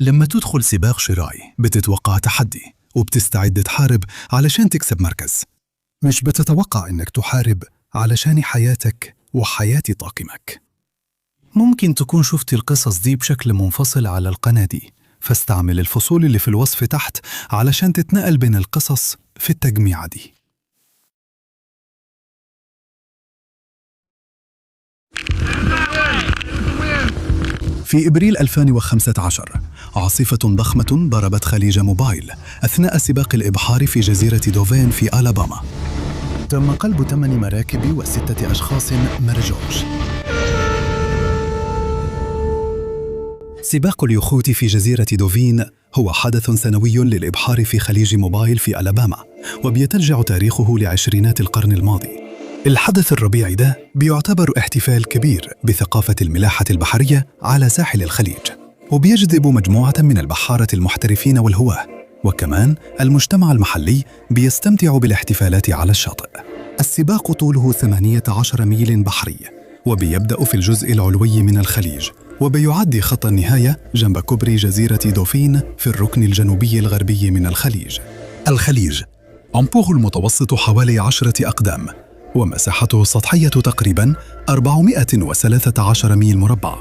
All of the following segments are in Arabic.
لما تدخل سباق شراعي بتتوقع تحدي وبتستعد تحارب علشان تكسب مركز، مش بتتوقع إنك تحارب علشان حياتك وحياة طاقمك. ممكن تكون شفت القصص دي بشكل منفصل على القناة دي، فاستعمل الفصول اللي في الوصف تحت علشان تتنقل بين القصص في التجميعة دي. في إبريل 2015 عاصفة ضخمة ضربت خليج موبايل أثناء سباق الإبحار في جزيرة دوفين في ألاباما. تم قلب 8 مراكب و6 أشخاص مرجوش. سباق اليخوت في جزيرة دوفين هو حدث سنوي للإبحار في خليج موبايل في ألاباما، وبيترجع تاريخه لعشرينات القرن الماضي. الحدث الربيعي ده بيعتبر احتفال كبير بثقافة الملاحة البحرية على ساحل الخليج، وبيجذب مجموعة من البحارة المحترفين والهواة، وكمان المجتمع المحلي بيستمتع بالاحتفالات على الشاطئ. السباق طوله 18 ميل بحري، وبيبدأ في الجزء العلوي من الخليج، وبيعدي خط النهاية جنب كوبري جزيرة دوفين في الركن الجنوبي الغربي من الخليج. الخليج عمقه المتوسط حوالي 10 أقدام، ومساحته السطحية تقريباً 413 ميل مربع.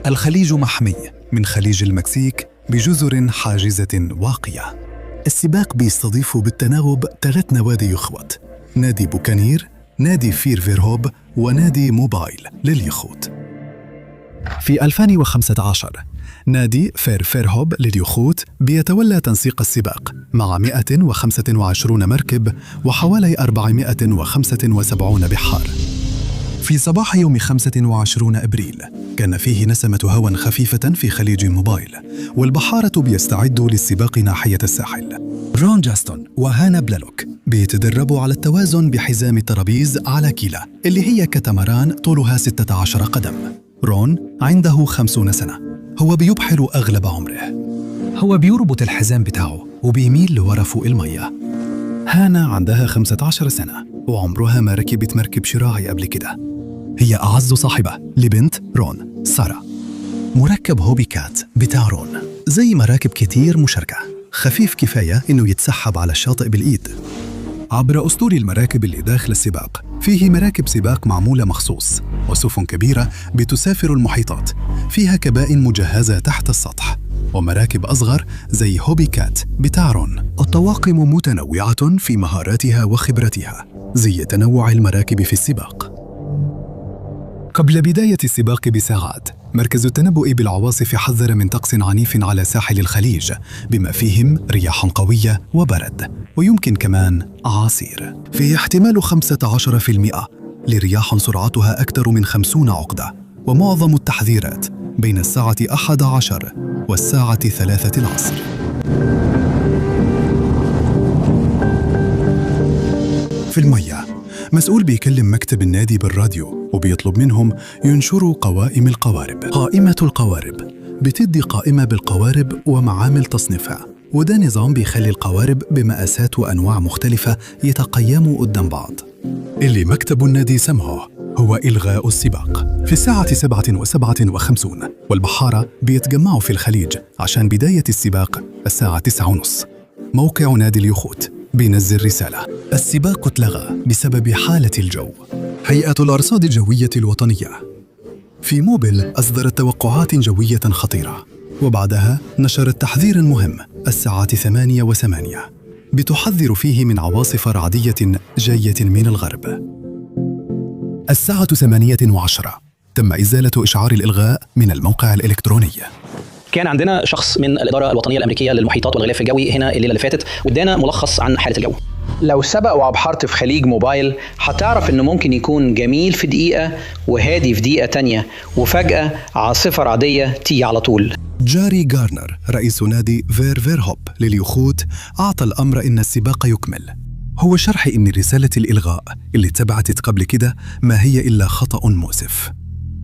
الخليج محمي من خليج المكسيك بجزر حاجزة واقية. السباق بيستضيف بالتناوب 3 نوادي يخوت: نادي بوكانير، نادي فيرفيرهوب، ونادي موبايل لليخوت. في 2015 نادي فيرفيرهوب لليخوت بيتولى تنسيق السباق مع 125 مركب وحوالي 475 بحار. في صباح يوم 25 أبريل كان فيه نسمة هواء خفيفة في خليج موبايل، والبحارة بيستعدوا للسباق ناحية الساحل. رون جاستون وهانا بلالوك بيتدربوا على التوازن بحزام الترابيز على كيلا اللي هي كتمران طولها 16 قدم. رون عنده 50 سنة، هو بيبحر أغلب عمره. هو بيربط الحزام بتاعه وبيميل لورا فوق المية. هانا عندها 15 سنة وعمرها ما ركبت مركب شراعي قبل كده. هي أعز صاحبة لبنت رون، سارة. مركب هوبي كات بتاع رون زي مراكب كتير مشاركة، خفيف كفاية إنه يتسحب على الشاطئ بالإيد. عبر أسطول المراكب اللي داخل السباق فيه مراكب سباق معمولة مخصوص، وسفن كبيرة بتسافر المحيطات فيها كبائن مجهزة تحت السطح، ومراكب أصغر زي هوبي كات بتاع رون. الطواقم متنوعة في مهاراتها وخبرتها زي تنوع المراكب في السباق. قبل بداية السباق بساعات، مركز التنبؤ بالعواصف حذر من طقس عنيف على ساحل الخليج بما فيهم رياح قوية وبرد، ويمكن كمان أعاصير. فيه احتمال 15% لرياح سرعتها أكثر من 50 عقدة، ومعظم التحذيرات بين الساعة 11 والساعة 3 العصر. في المياه، مسؤول بيكلم مكتب النادي بالراديو وبيطلب منهم ينشروا قوائم القوارب. قائمة القوارب بتدي قائمة بالقوارب ومعامل تصنيفها، وده نظام بيخلي القوارب بمقاسات وأنواع مختلفة يتقيموا قدام بعض. اللي مكتب النادي سمعه هو إلغاء السباق في الساعة 7:57، والبحارة بيتجمعوا في الخليج عشان بداية السباق الساعة 9:30. موقع نادي اليخوت بينزل رسالة: السباق اتلغى بسبب حالة الجو. هيئة الأرصاد الجوية الوطنية في موبل أصدرت توقعات جوية خطيرة، وبعدها نشرت تحذير مهم الساعة 8:08 بتحذر فيه من عواصف رعدية جاية من الغرب. الساعة 8:10 تم إزالة إشعار الإلغاء من الموقع الإلكتروني. كان عندنا شخص من الإدارة الوطنية الأمريكية للمحيطات والغلاف الجوي هنا الليلة اللي فاتت، وادانا ملخص عن حالة الجو. لو سبق وعبحرت في خليج موبايل هتعرف إنه ممكن يكون جميل في دقيقة وهادي في دقيقة تانية، وفجأة عاصفة رعدية تيجي على طول. جاري غارنر رئيس نادي فيرفيرهوب لليخوت أعطى الأمر إن السباق يكمل. هو شرح إن رسالة الإلغاء اللي اتبعتت قبل كده ما هي إلا خطأ مؤسف،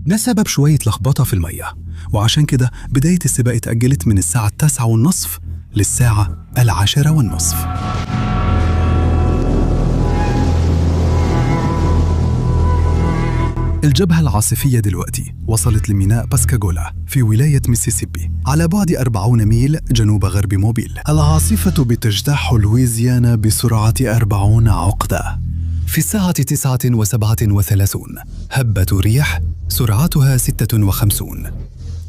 ده سبب شوية لخبطة في المية، وعشان كده بداية السباق اتأجلت من الساعة 9:30 للساعة 10:30. الجبهة العاصفية دلوقتي وصلت لميناء باسكاغولا في ولاية ميسيسيبي على بعد 40 ميل جنوب غرب موبيل. العاصفة بتجتاح لويزيانا بسرعة 40 عقدة في الساعة 9:37. هبت ريح سرعتها 56.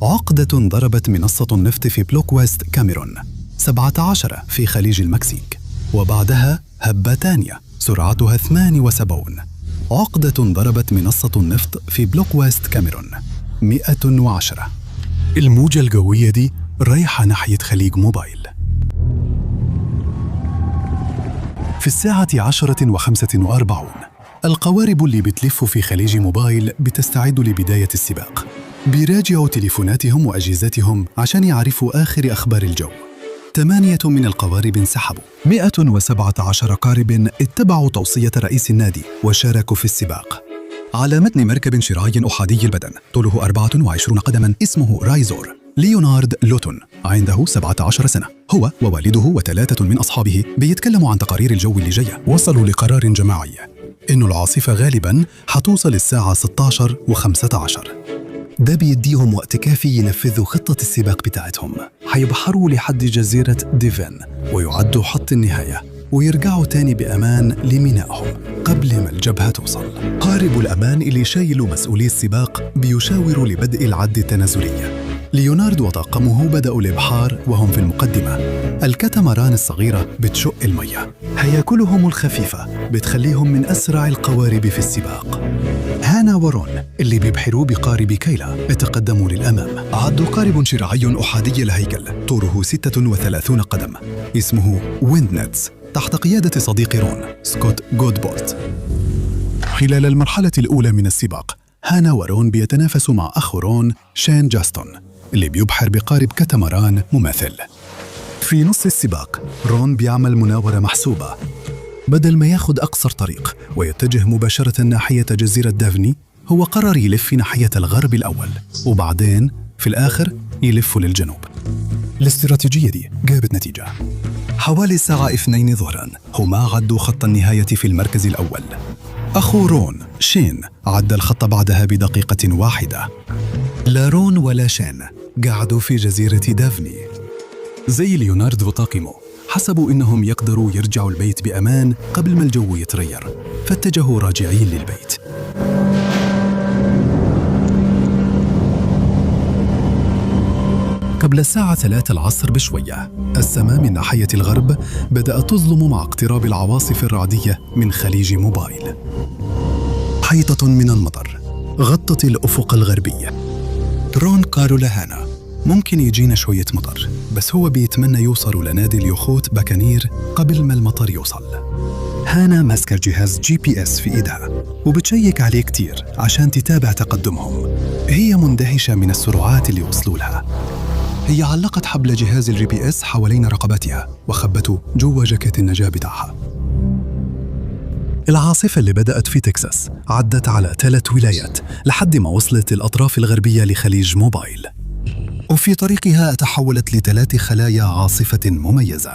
عقدة ضربت منصة النفط في بلوك ويست كاميرون 17 في خليج المكسيك، وبعدها هبة تانية سرعتها 78. عقدة ضربت منصة النفط في بلوك ويست كاميرون 110. الموجة الجوية دي رايحة ناحية خليج موبايل. في الساعة 10:45 القوارب اللي بتلف في خليج موبايل بتستعد لبداية السباق. بيراجعوا تليفوناتهم وأجهزتهم عشان يعرفوا آخر أخبار الجو. 8 من القوارب انسحبوا. 117 قارب اتبعوا توصية رئيس النادي وشاركوا في السباق. على متن مركب شراعي أحادي البدن طوله 24 قدماً اسمه رايزور ليونارد لوتون، عنده 17 سنة. هو ووالده و3 من أصحابه بيتكلموا عن تقارير الجو اللي جاية. وصلوا لقرار جماعي إنه العاصفة غالباً حتوصل الساعة 16:15. ده بيديهم وقت كافي ينفذوا خطة السباق بتاعتهم. حيبحروا لحد جزيرة ديفن ويعدوا خط النهاية ويرجعوا تاني بأمان لمينائهم قبل ما الجبهة توصل. قارب الأمان اللي شايلوا مسؤولي السباق بيشاوروا لبدء العد التنازلي. ليونارد وطاقمه بدأوا الإبحار وهم في المقدمة. الكتاماران الصغيرة بتشق المية. هياكلهم الخفيفة بتخليهم من أسرع القوارب في السباق. هانا ورون اللي بيبحروا بقارب كيلا يتقدموا للأمام. عدوا قارب شراعي أحادي الهيكل طوله 36 قدم اسمه ويندنتس تحت قيادة صديق رون سكوت جودبورت. خلال المرحلة الأولى من السباق هانا ورون بيتنافسوا مع أخو رون شين جاستون اللي بيبحر بقارب كتاماران مماثل. في نص السباق رون بيعمل مناورة محسوبة. بدل ما ياخد أقصر طريق ويتجه مباشرة ناحية جزيرة دافني، هو قرر يلف ناحية الغرب الأول وبعدين في الآخر يلف للجنوب. الاستراتيجية دي جابت نتيجة. حوالي الساعة 2 ظهراً هما عدوا خط النهاية في المركز الأول. أخو رون شين عدى الخط بعدها بدقيقة واحدة. لا رون ولا شين قعدوا في جزيرة دافني. زي ليونارد وطاقمه حسبوا إنهم يقدروا يرجعوا البيت بأمان قبل ما الجو يتغير، فاتجهوا راجعين للبيت. قبل الساعة 3 العصر بشوية السماء من ناحية الغرب بدأت تظلم مع اقتراب العواصف الرعدية من خليج موبايل. حيطة من المطر غطت الأفق الغربي. رون قالوا لهانا ممكن يجينا شوية مطر، بس هو بيتمنى يوصلوا لنادي اليخوت باكانير قبل ما المطر يوصل. هانا ماسكة جهاز GPS في إيدها وبتشيك عليه كتير عشان تتابع تقدمهم. هي مندهشة من السرعات اللي وصلوا لها. هي علقت حبل جهاز GPS حوالين رقبتها وخبته جوا جاكيت النجاة بتاعها. العاصفة اللي بدأت في تكساس عدت على 3 ولايات لحد ما وصلت الأطراف الغربية لخليج موبايل، وفي طريقها تحولت ل3 خلايا عاصفة مميزة.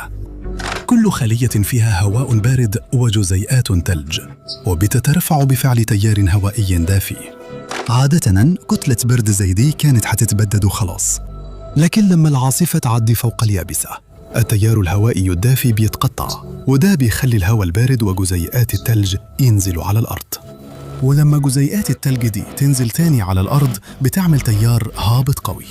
كل خلية فيها هواء بارد وجزيئات ثلج وبتترفع بفعل تيار هوائي دافي. عادة كتلة برد زي دي كانت حتتبدد وخلاص، لكن لما العاصفة تعدي فوق اليابسة التيار الهوائي الدافي بيتقطع، وده بيخلي الهواء البارد وجزيئات الثلج ينزلوا على الأرض. ولما جزيئات الثلج دي تنزل تاني على الأرض بتعمل تيار هابط قوي،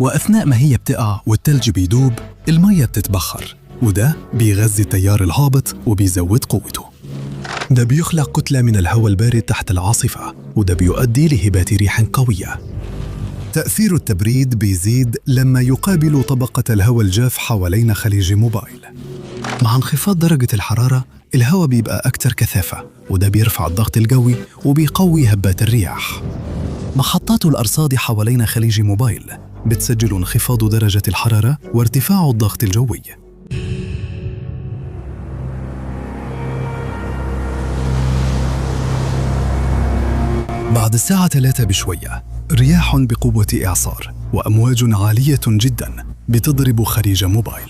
وأثناء ما هي بتقع والثلج بيدوب المية بتتبخر، وده بيغذي التيار الهابط وبيزود قوته. ده بيخلق كتلة من الهواء البارد تحت العاصفة، وده بيؤدي لهبات ريح قوية. تأثير التبريد بيزيد لما يقابل طبقة الهواء الجاف حوالين خليج موبايل. مع انخفاض درجة الحرارة الهواء بيبقى أكثر كثافة، وده بيرفع الضغط الجوي وبيقوي هبات الرياح. محطات الأرصاد حوالين خليج موبايل بتسجل انخفاض درجة الحرارة وارتفاع الضغط الجوي. بعد الساعة 3 بشوية رياح بقوة إعصار وأمواج عالية جدا بتضرب خليج موبايل.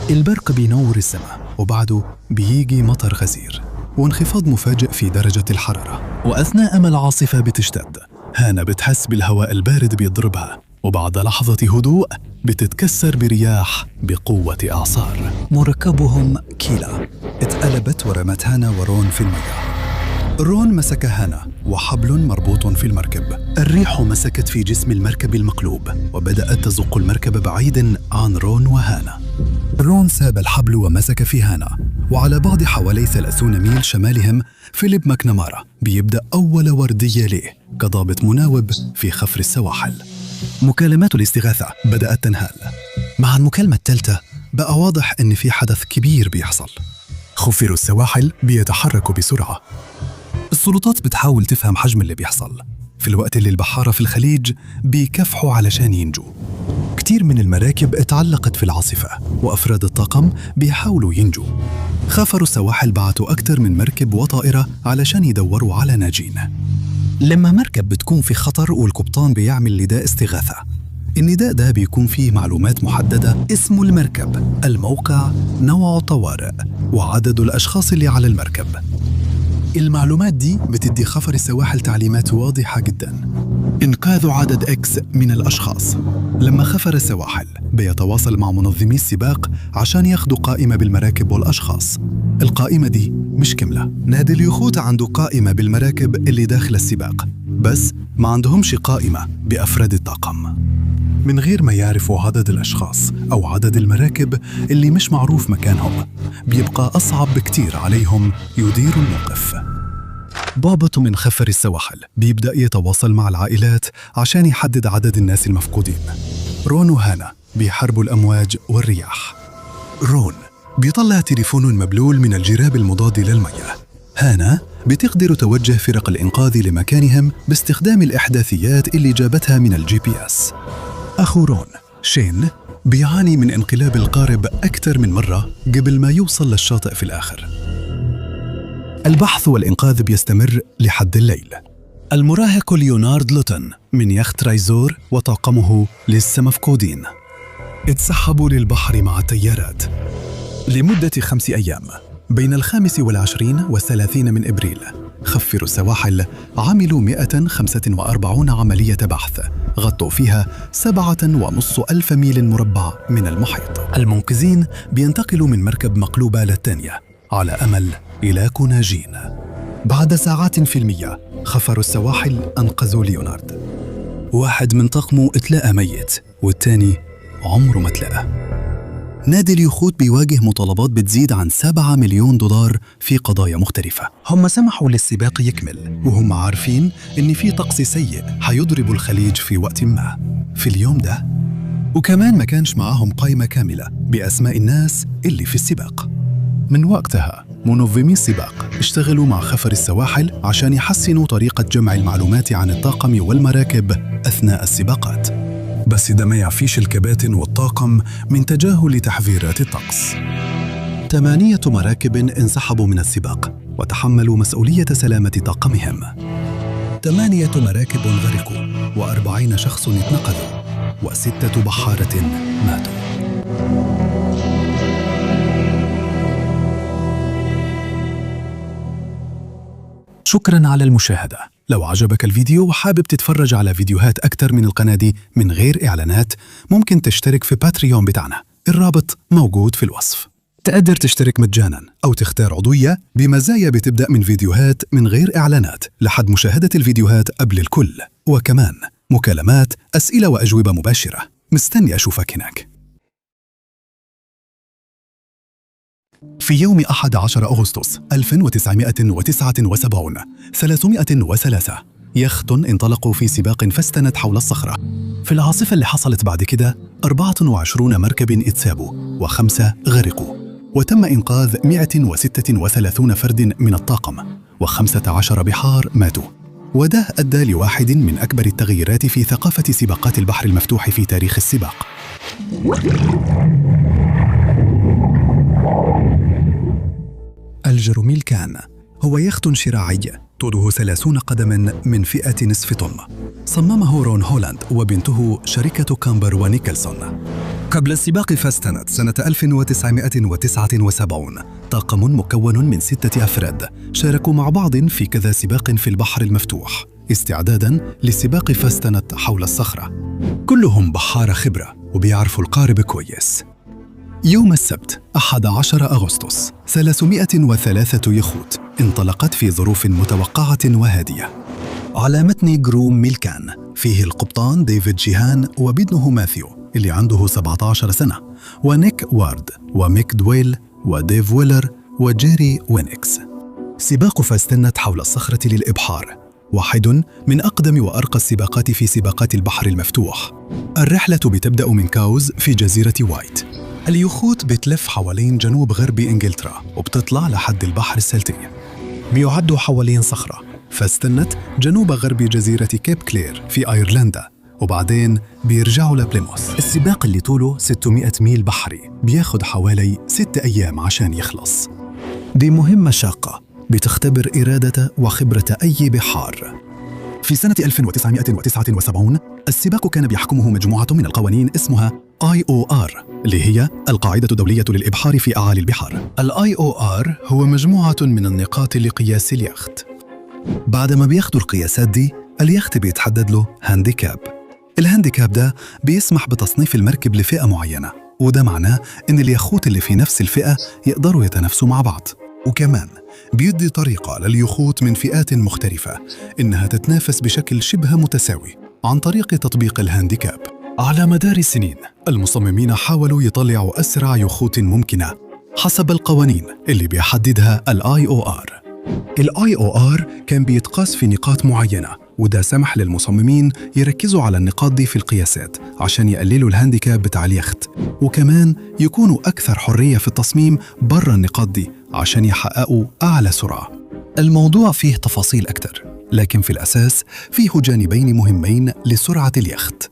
البرق بينور السماء وبعده بيجي مطر غزير. وانخفاض مفاجئ في درجة الحرارة. وأثناء ما العاصفة بتشتد، هانا بتحس بالهواء البارد بيضربها، وبعد لحظة هدوء بتتكسر برياح بقوة إعصار. مركبهم كيلا اتقلبت ورمت هانا ورون في المياه. رون مسك هانا وحبل مربوط في المركب. الريح مسكت في جسم المركب المقلوب وبدأت تزق المركب بعيداً عن رون وهانا. رون ساب الحبل ومسك في هانا، وعلى بعد حوالي 30 ميل شمالهم فيليب ماكنامارا بيبدأ أول وردية له كضابط مناوب في خفر السواحل. مكالمات الاستغاثة بدأت تنهال. مع المكالمة الثالثة بقى واضح إن في حدث كبير بيحصل. خفير السواحل بيتحركوا بسرعة. السلطات بتحاول تفهم حجم اللي بيحصل في الوقت اللي البحارة في الخليج بيكافحوا علشان ينجوا. كتير من المراكب اتعلقت في العاصفة وأفراد الطاقم بيحاولوا ينجوا. خفروا السواحل بعتوا أكتر من مركب وطائرة علشان يدوروا على ناجين. لما مركب بتكون في خطر والقبطان بيعمل نداء استغاثة، النداء ده بيكون فيه معلومات محددة: اسم المركب، الموقع، نوع طوارئ، وعدد الأشخاص اللي على المركب. المعلومات دي بتدي خفر السواحل تعليمات واضحة جدا: إنقاذ عدد إكس من الأشخاص. لما خفر السواحل بيتواصل مع منظمي السباق عشان ياخدوا قائمة بالمراكب والأشخاص. القائمة دي مش كاملة. نادي اليخوت عنده قائمة بالمراكب اللي داخل السباق، بس ما عندهمش قائمة بأفراد الطاقم. من غير ما يعرفوا عدد الأشخاص أو عدد المراكب اللي مش معروف مكانهم، بيبقى أصعب بكتير عليهم يديروا الموقف. ضابط من خفر السواحل بيبدأ يتواصل مع العائلات عشان يحدد عدد الناس المفقودين. رون وهانا بيحاربوا الأمواج والرياح. رون بيطلع تليفون مبلول من الجراب المضاد للمياه. هانا بتقدر توجه فرق الإنقاذ لمكانهم باستخدام الإحداثيات اللي جابتها من الGPS. أخو رون شين بيعاني من انقلاب القارب أكثر من مرة قبل ما يوصل للشاطئ في الآخر. البحث والإنقاذ بيستمر لحد الليل. المراهق ليونارد لوتن من يخت رايزور وطاقمه لسه مفقودين. اتسحبوا للبحر مع التيارات لمدة 5 أيام بين 25 و30 من إبريل. خفروا السواحل عملوا 145 عملية بحث غطوا فيها 7,500 ميل مربع من المحيط. المنقذين بينتقلوا من مركب مقلوبة للثانية على أمل يلاقوا ناجين. بعد ساعات في المياه خفروا السواحل أنقذوا ليونارد. واحد من طاقمه اتلاقى ميت والتاني عمره ما اتلاقى. نادي اليخوت بيواجه مطالبات بتزيد عن 7 مليون دولار في قضايا مختلفة. هم سمحوا للسباق يكمل وهم عارفين إن في طقس سيء حيضرب الخليج في وقت ما في اليوم ده، وكمان ما كانش معاهم قائمة كاملة بأسماء الناس اللي في السباق. من وقتها منظمي السباق اشتغلوا مع خفر السواحل عشان يحسنوا طريقة جمع المعلومات عن الطاقم والمراكب أثناء السباقات، بس ده ما يعفيش الكباتن والطاقم من تجاهل تحذيرات الطقس. 8 مراكب انسحبوا من السباق وتحملوا مسؤولية سلامة طاقمهم. 8 مراكب غرقوا و40 شخص اتنقذوا و6 بحارة ماتوا. شكراً على المشاهدة. لو عجبك الفيديو وحابب تتفرج على فيديوهات أكتر من القناة دي من غير إعلانات، ممكن تشترك في باتريون بتاعنا، الرابط موجود في الوصف. تقدر تشترك مجاناً أو تختار عضوية بمزايا بتبدأ من فيديوهات من غير إعلانات لحد مشاهدة الفيديوهات قبل الكل، وكمان مكالمات، أسئلة وأجوبة مباشرة. مستني أشوفك هناك. في يوم 11 أغسطس 1979 303 يخت انطلقوا في سباق فاستنت حول الصخرة. في العاصفة اللي حصلت بعد كده 24 مركب اتسابوا و5 غرقوا، وتم إنقاذ 136 فرد من الطاقم و15 بحار ماتوا. وده أدى لواحد من أكبر التغييرات في ثقافة سباقات البحر المفتوح في تاريخ السباق. الجروميل كان هو يخت شراعي طوله 30 قدماً من فئة نصف طن. صممه رون هولاند وبنته شركة كامبر ونيكلسون. قبل السباق فاستنت سنة 1979 طاقم مكون من 6 أفراد شاركوا مع بعض في كذا سباق في البحر المفتوح استعداداً لسباق فاستنت حول الصخرة. كلهم بحارة خبرة وبيعرفوا القارب كويس. يوم السبت 11 أغسطس 303 يخوت انطلقت في ظروف متوقعة وهادية على متن جروم ميلكان، فيه القبطان ديفيد جيهان وابنه ماثيو اللي عنده 17 سنة، ونيك وارد وميك دويل وديف ويلر وجيري وينكس. سباق فاستنت حول الصخرة للإبحار واحد من أقدم وأرقى السباقات في سباقات البحر المفتوح. الرحلة بتبدأ من كاوز في جزيرة وايت. اليخوت بتلف حوالين جنوب غرب إنجلترا وبتطلع لحد البحر السلطي. بيعدوا حوالين صخرة فاستنت جنوب غرب جزيرة كيب كلير في أيرلندا، وبعدين بيرجعوا لبليموث. السباق اللي طوله 600 ميل بحري بياخد حوالي 6 أيام عشان يخلص. دي مهمة شاقة بتختبر إرادة وخبرة أي بحار. في سنة 1979 السباق كان بيحكمه مجموعة من القوانين اسمها IOR اللي هي القاعدة الدولية للإبحار في أعالي البحار. IOR هو مجموعة من النقاط لقياس اليخت. بعد ما بياخدوا القياسات دي اليخت بيتحدد له هانديكاب. الهانديكاب ده بيسمح بتصنيف المركب لفئة معينة، وده معناه إن اليخوت اللي في نفس الفئة يقدروا يتنافسوا مع بعض. وكمان بيدي طريقة لليخوت من فئات مختلفة إنها تتنافس بشكل شبه متساوي عن طريق تطبيق الهانديكاب. على مدار السنين المصممين حاولوا يطلعوا أسرع يخوت ممكنة حسب القوانين اللي بيحددها IOR. IOR كان بيتقاس في نقاط معينة، وده سمح للمصممين يركزوا على النقاط دي في القياسات عشان يقللوا الهانديكاب بتاع اليخت، وكمان يكونوا أكثر حرية في التصميم برا النقاط دي عشان يحققوا أعلى سرعة. الموضوع فيه تفاصيل أكتر، لكن في الأساس فيه جانبين مهمين لسرعة اليخت: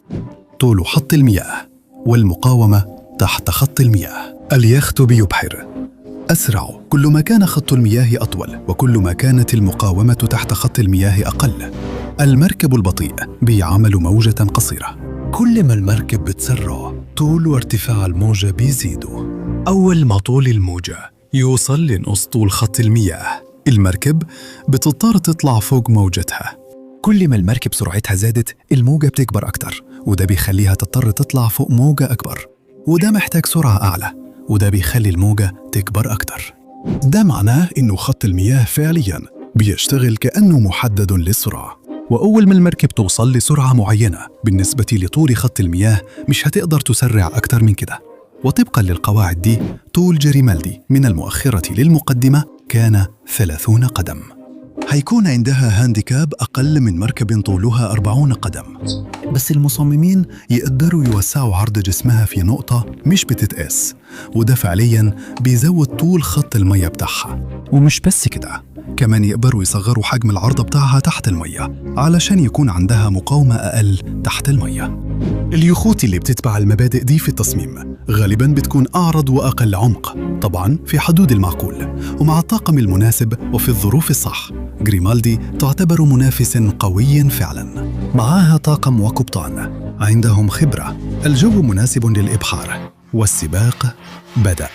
طول خط المياه والمقاومة تحت خط المياه. اليخت بيبحر أسرع كل ما كان خط المياه أطول، وكل ما كانت المقاومة تحت خط المياه أقل. المركب البطيء بيعمل موجة قصيرة. كل ما المركب بتسرع طول وارتفاع الموجة بيزيدوا. أول ما طول الموجة يوصل لنص طول خط المياه المركب بتضطر تطلع فوق موجتها. كل ما المركب سرعتها زادت الموجة بتكبر أكتر، وده بيخليها تضطر تطلع فوق موجة أكبر، وده محتاج سرعة أعلى، وده بيخلي الموجة تكبر أكتر. ده معناه إنه خط المياه فعلياً بيشتغل كأنه محدد للسرعة، وأول ما المركب توصل لسرعة معينة بالنسبة لطول خط المياه مش هتقدر تسرع أكتر من كده. وطبقاً للقواعد دي طول جريمالدي من المؤخرة للمقدمة كان 30 قدم. هيكون عندها هانديكاب أقل من مركب طولها 40 قدم، بس المصممين يقدروا يوسعوا عرض جسمها في نقطة مش بتتقاس، وده فعلياً بيزود طول خط المية بتاعها. ومش بس كده، كمان يقدروا يصغروا حجم العرض بتاعها تحت المية علشان يكون عندها مقاومة أقل تحت المية. اليخوت اللي بتتبع المبادئ دي في التصميم غالباً بتكون أعرض وأقل عمق، طبعاً في حدود المعقول ومع الطاقم المناسب وفي الظروف الصح. جريمالدي تعتبر منافس قوي فعلاً، معاها طاقم وقبطان عندهم خبرة. الجو مناسب للإبحار والسباق بدأ.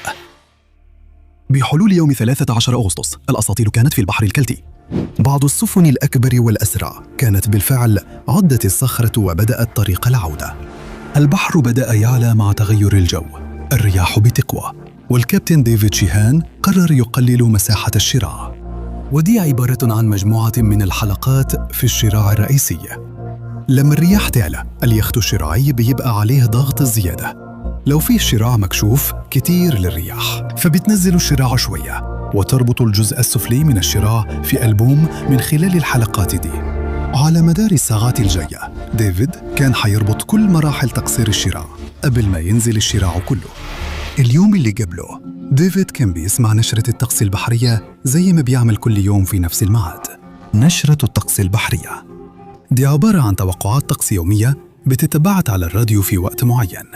بحلول يوم 13 أغسطس الأساطيل كانت في البحر الكلتي. بعض السفن الأكبر والأسرع كانت بالفعل عدت الصخرة وبدأت طريق العودة. البحر بدأ يعلى مع تغير الجو، الرياح بتقوى، والكابتن ديفيد شيهان قرر يقلل مساحة الشراع. ودي عبارة عن مجموعة من الحلقات في الشراع الرئيسي. لما الرياح تعلى اليخت الشراعي بيبقى عليه ضغط زيادة. لو فيه شراع مكشوف كتير للرياح فبتنزل الشراع شوية وتربط الجزء السفلي من الشراع في ألبوم من خلال الحلقات دي. على مدار الساعات الجاية ديفيد كان حيربط كل مراحل تقصير الشراع قبل ما ينزل الشراع كله. اليوم اللي قبله ديفيد كان بيسمع نشرة الطقس البحرية زي ما بيعمل كل يوم في نفس الميعاد. نشرة الطقس البحرية دي عبارة عن توقعات طقس يومية بتتبعت على الراديو في وقت معين.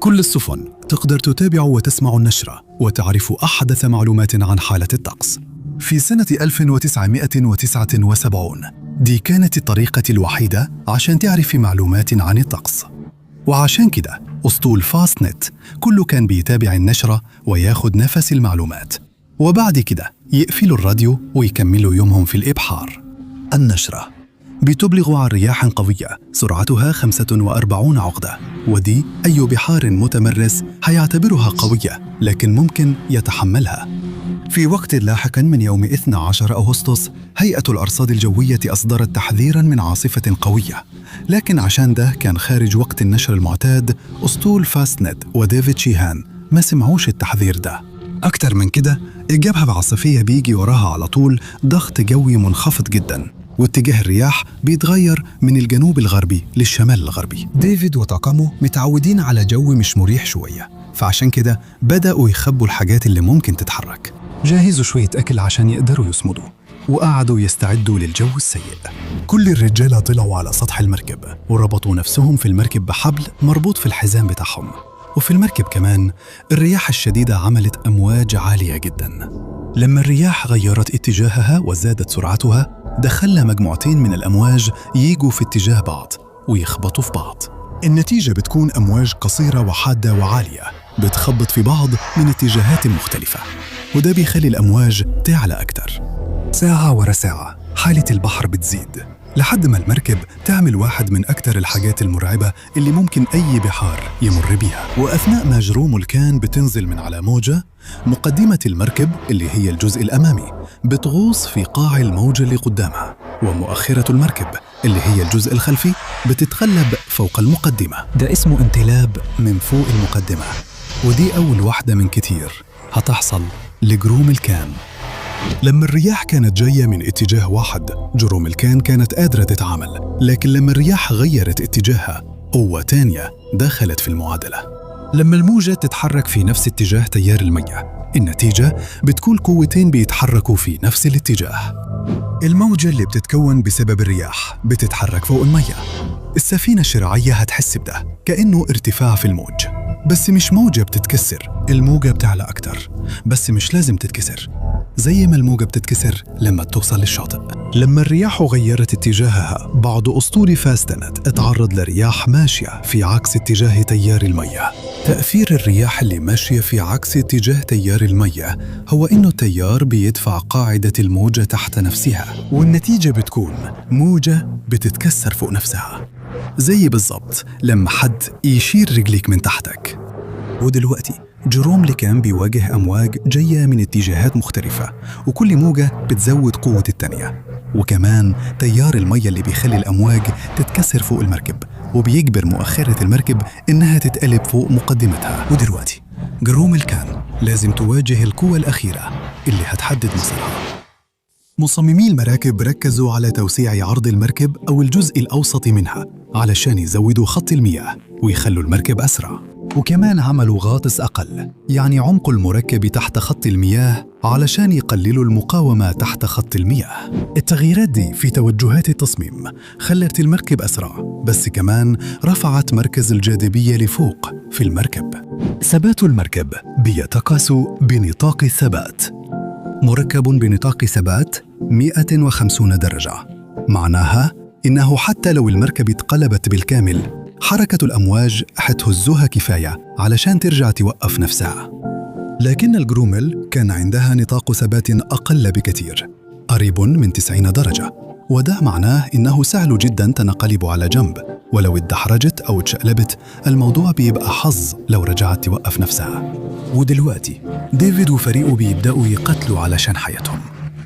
كل السفن تقدر تتابع وتسمع النشرة وتعرف أحدث معلومات عن حالة الطقس. في سنة 1979 دي كانت الطريقة الوحيدة عشان تعرف معلومات عن الطقس، وعشان كده أسطول فاست نت كله كان بيتابع النشرة وياخد نفس المعلومات. وبعد كده يقفلوا الراديو ويكملوا يومهم في الإبحار. النشرة بتبلغ عن رياح قوية سرعتها 45 عقدة، ودي أي بحار متمرس هيعتبرها قوية لكن ممكن يتحملها. في وقت لاحق من يوم 12 أغسطس هيئة الأرصاد الجوية أصدرت تحذيراً من عاصفة قوية، لكن عشان ده كان خارج وقت النشر المعتاد، أسطول فاستنت وديفيد شيهان ما سمعوش التحذير ده. أكتر من كده، الجبهة العاصفية بيجي وراها على طول ضغط جوي منخفض جداً، واتجاه الرياح بيتغير من الجنوب الغربي للشمال الغربي. ديفيد وطاقمه متعودين على جو مش مريح شوية، فعشان كده بدأوا يخبوا الحاجات اللي ممكن تتحرك. جهزوا شوية أكل عشان يقدروا يصمدوا، وقعدوا يستعدوا للجو السيء. كل الرجالة طلعوا على سطح المركب وربطوا نفسهم في المركب بحبل مربوط في الحزام بتاعهم. وفي المركب كمان الرياح الشديدة عملت أمواج عالية جدا. لما الرياح غيرت اتجاهها وزادت سرعتها، ده خلى مجموعتين من الأمواج ييجوا في اتجاه بعض ويخبطوا في بعض. النتيجة بتكون أمواج قصيرة وحادة وعالية بتخبط في بعض من اتجاهات مختلفة، وده بيخلي الأمواج تعلى أكتر. ساعة ورا ساعة حالة البحر بتزيد لحد ما المركب تعمل واحد من أكتر الحاجات المرعبة اللي ممكن أي بحار يمر بيها. وأثناء ما جروم الكان بتنزل من على موجة، مقدمة المركب اللي هي الجزء الأمامي بتغوص في قاع الموجة اللي قدامها، ومؤخرة المركب اللي هي الجزء الخلفي بتتقلب فوق المقدمة. ده اسمه انقلاب من فوق المقدمة، ودي أول واحدة من كتير هتحصل لجروم الكان. لما الرياح كانت جاية من اتجاه واحد، جروم الكان كانت قادرة تتعامل، لكن لما الرياح غيرت اتجاهها، قوة تانية دخلت في المعادلة. لما الموجة تتحرك في نفس اتجاه تيار المياه، النتيجة بتكون قوتين بيتحركوا في نفس الاتجاه. الموجة اللي بتتكون بسبب الرياح بتتحرك فوق المياه. السفينة الشراعية هتحس بده كأنه ارتفاع في الموج، بس مش موجة بتتكسر، الموجة بتعلى أكتر، بس مش لازم تتكسر، زي ما الموجة بتتكسر لما توصل للشاطئ. لما الرياح غيرت اتجاهها، بعض أسطول فاستنت اتعرض لرياح ماشية في عكس اتجاه تيار المياه. تأثير الرياح اللي ماشية في عكس اتجاه تيار المياه هو إنه التيار بيدفع قاعدة الموجة تحت نفسها، والنتيجة بتكون موجة بتتكسر فوق نفسها، زي بالضبط لما حد يشير رجليك من تحتك. ودلوقتي جروم اللي كان بيواجه أمواج جاية من اتجاهات مختلفة، وكل موجة بتزود قوة التانية، وكمان تيار المية اللي بيخلي الأمواج تتكسر فوق المركب وبيجبر مؤخرة المركب إنها تتقلب فوق مقدمتها. ودلوقتي جروم الكان لازم تواجه القوة الأخيرة اللي هتحدد مصيرها. مصممي المراكب ركزوا على توسيع عرض المركب أو الجزء الأوسط منها علشان يزودوا خط المياه ويخلوا المركب أسرع، وكمان عملوا غاطس أقل، يعني عمق المركب تحت خط المياه، علشان يقللوا المقاومة تحت خط المياه. التغييرات دي في توجهات التصميم خلت المركب أسرع، بس كمان رفعت مركز الجاذبية لفوق في المركب. ثبات المركب بيتقاس بنطاق الثبات. مركب بنطاق ثبات 150 درجة، معناها إنه حتى لو المركب اتقلبت بالكامل، حركة الأمواج هتهزها كفاية علشان ترجع توقف نفسها. لكن الجرومل كان عندها نطاق ثبات أقل بكثير، قريب من 90 درجة، وده معناه إنه سهل جدا تنقلب على جنب، ولو اتدحرجت أو اتشقلبت الموضوع بيبقى حظ لو رجعت توقف نفسها. ودلوقتي ديفيد وفريقه بيبدأوا يقتلوا علشان حياتهم.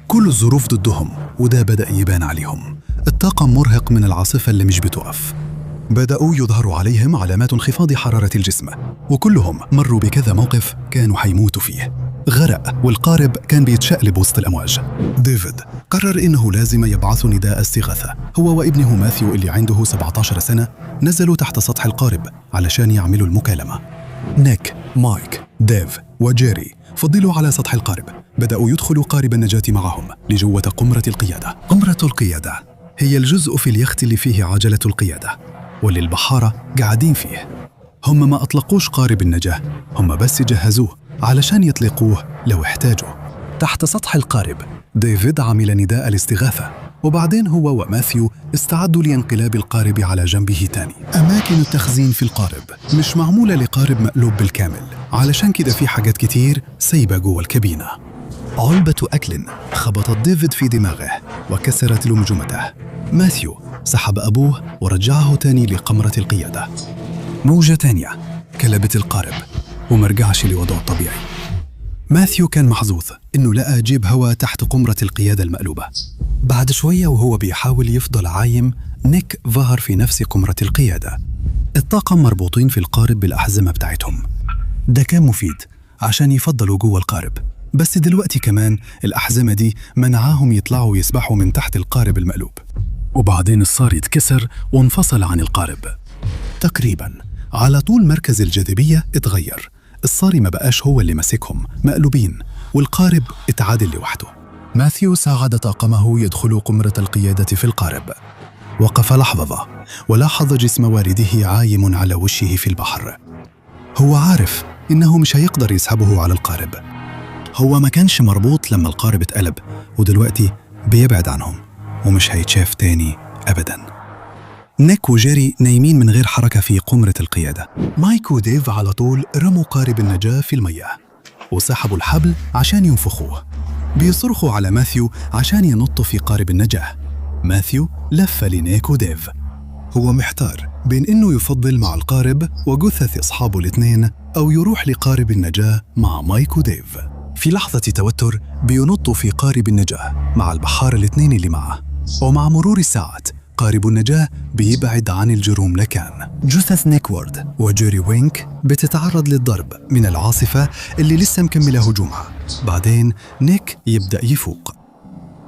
كل الظروف ضدهم، وده بدأ يبان عليهم. الطاقم مرهق من العاصفة اللي مش بتوقف. بدأوا يظهر عليهم علامات انخفاض حرارة الجسم، وكلهم مروا بكذا موقف كانوا حيموتوا فيه. غرق، والقارب كان بيتشقلب وسط الأمواج. ديفيد قرر إنه لازم يبعث نداء استغاثة. هو وابنه ماثيو اللي عنده 17 سنة نزلوا تحت سطح القارب علشان يعملوا المكالمة. نيك، مايك، ديف وجيري فضلوا على سطح القارب. بدأوا يدخلوا قارب النجاة معهم لجوة قمرة القيادة. قمرة القيادة هي الجزء في اليخت اللي فيه عجلة القيادة، واللي البحارة قاعدين فيه. هم ما أطلقوش قارب النجاة، هم بس جهزوه علشان يطلقوه لو احتاجوا. تحت سطح القارب ديفيد عمل نداء الاستغاثة، وبعدين هو وماثيو استعدوا لانقلاب القارب على جنبه تاني. أماكن التخزين في القارب مش معمولة لقارب مقلوب بالكامل، علشان كده في حاجات كتير سايبة جوه الكابينة. علبة أكل خبطت ديفيد في دماغه وكسرت لمجمته. ماثيو سحب أبوه ورجعه تاني لقمرة القيادة. موجة تانية كلبت القارب ومرجعش لوضعه الطبيعي. ماثيو كان محظوظ إنه لقى جيب هوا تحت قمرة القيادة المقلوبة. بعد شوية وهو بيحاول يفضل عايم، نيك ظهر في نفس قمرة القيادة. الطاقم مربوطين في القارب بالأحزمة بتاعتهم. ده كان مفيد عشان يفضلوا جوه القارب، بس دلوقتي كمان الأحزمة دي منعاهم يطلعوا ويسبحوا من تحت القارب المقلوب. وبعدين الصار يتكسر وانفصل عن القارب. تقريباً على طول مركز الجاذبية اتغير. الصاري ما بقاش هو اللي ماسكهم، مقلوبين، والقارب اتعادل لوحده. ماثيو ساعد طاقمه يدخلوا قمرة القيادة في القارب. وقف لحظة ولاحظ جسم والده عايم على وشه في البحر. هو عارف إنه مش هيقدر يسحبه على القارب. هو ما كانش مربوط لما القارب اتقلب، ودلوقتي بيبعد عنهم ومش هيتشاف تاني أبداً. نيك وجيري نايمين من غير حركة في قمرة القيادة. مايك وديف على طول رموا قارب النجاة في المياه وسحبوا الحبل عشان ينفخوه. بيصرخوا على ماثيو عشان ينطوا في قارب النجاة. ماثيو لف لنيك وديف. هو محتار بين إنه يفضل مع القارب وجثث أصحابه الاثنين أو يروح لقارب النجاة مع مايك وديف. في لحظة توتر بينطوا في قارب النجاة مع البحار الاثنين اللي معه، ومع مرور الساعات قارب النجاة بيبعد عن الجروم لكان. جثث نيك وورد وجيري وينك بتتعرض للضرب من العاصفة اللي لسه مكملة هجومها. بعدين نيك يبدأ يفوق.